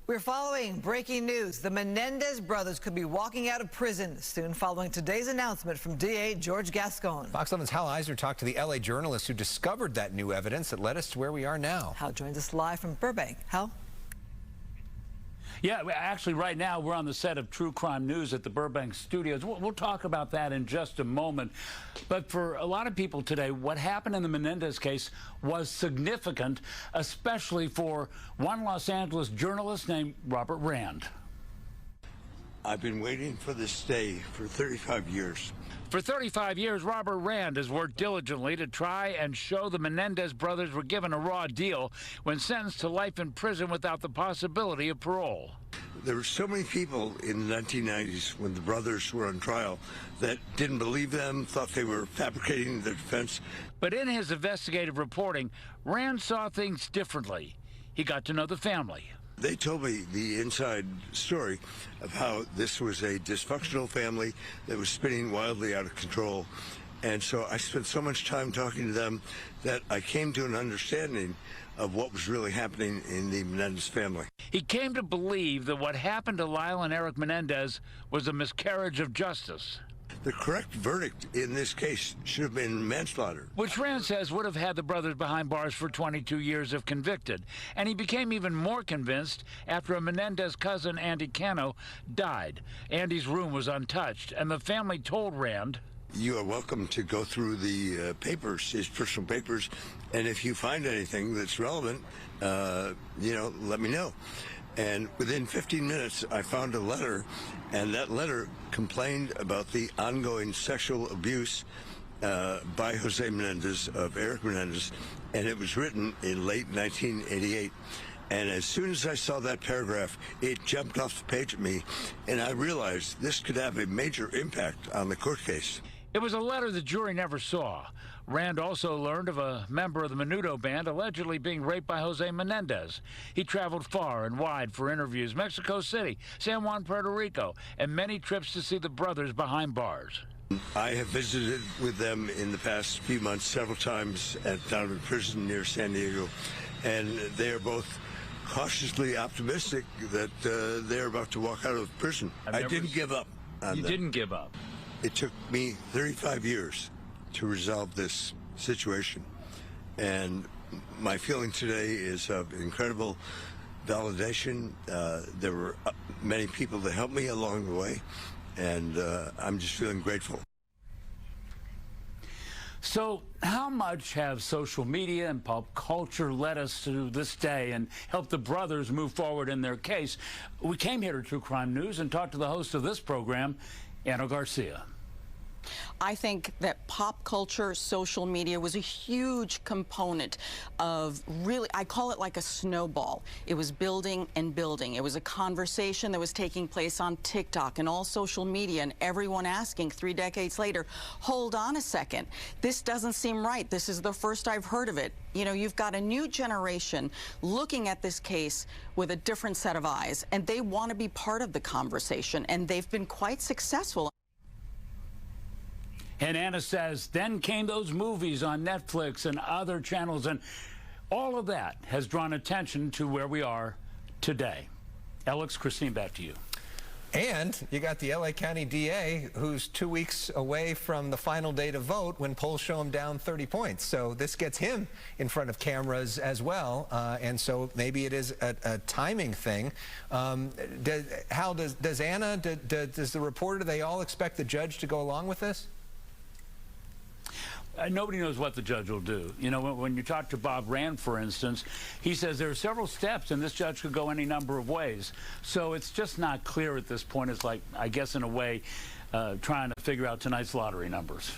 We're following breaking news. The Menendez brothers could be walking out of prison soon following today's announcement from DA George Gascón. Fox 11's Hal Eisner talked to the LA journalist who discovered that new evidence that led us to where we are now. Hal joins us live from Burbank. Hal? Yeah, actually, right now we're on the set of True Crime News at the Burbank studios. We'll talk about that in just a moment. But for a lot of people today, what happened in the Menendez case was significant, especially for one Los Angeles journalist named Robert Rand. I've been waiting for this day for 35 years. For 35 years, Robert Rand has worked diligently to try and show the Menendez brothers were given a raw deal when sentenced to life in prison without the possibility of parole. There were so many people in the 1990s when the brothers were on trial that didn't believe them, thought they were fabricating their defense. But in his investigative reporting, Rand saw things differently. He got to know the family. They told me the inside story of how this was a dysfunctional family that was spinning wildly out of control. And so I spent so much time talking to them that I came to an understanding of what was really happening in the Menendez family. He came to believe that what happened to Lyle and Erik Menendez was a miscarriage of justice. The correct verdict in this case should have been manslaughter, Which Rand says would have had the brothers behind bars for 22 years if convicted. And he became even more convinced after a Menendez cousin, Andy Cano, died. Andy's room was untouched, and the family told Rand, "You are welcome to go through the papers, his personal papers, and if you find anything that's relevant, let me know." And within 15 minutes, I found a letter, and that letter complained about the ongoing sexual abuse by Jose Menendez of Erik Menendez, and it was written in late 1988. And as soon as I saw that paragraph, it jumped off the page at me, and I realized this could have a major impact on the court case. it was a letter the jury never saw. Rand also learned of a member of the Menudo band allegedly being raped by Jose Menendez. He traveled far and wide for interviews, Mexico City, San Juan, Puerto Rico, and many trips to see the brothers behind bars. I have visited with them in the past few months several times at Donovan Prison near San Diego, and they are both cautiously optimistic that they're about to walk out of prison. I didn't give up on You them. didn't give up. It took me 35 years to resolve this situation, and my feeling today is of incredible validation. There were many people that helped me along the way, and I'm just feeling grateful. So how much have social media and pop culture led us to this day and helped the brothers move forward in their case? We came here to True Crime News and talked to the host of this program, Anna Garcia. I think that pop culture, social media was a huge component of really, I call it like a snowball. It was building and building. It was a conversation that was taking place on TikTok and all social media, and everyone asking 3 decades later, hold on a second, this doesn't seem right. This is the first I've heard of it. You know, you've got a new generation looking at this case with a different set of eyes, and they want to be part of the conversation, and they've been quite successful. And Anna says, then came those movies on Netflix and other channels, and all of that has drawn attention to where we are today. Alex, Christine, back to you. And you got the LA County DA who's 2 weeks away from the final day to vote when polls show him down 30 points. So this gets him in front of cameras as well. And so maybe it is a timing thing. Hal, does Anna, does the reporter, do they all expect the judge to go along with this? Nobody knows what the judge will do. You know, when you talk to Bob Rand, for instance, he says there are several steps and this judge could go any number of ways. So it's just not clear at this point. It's like, I guess in a way, trying to figure out tonight's lottery numbers.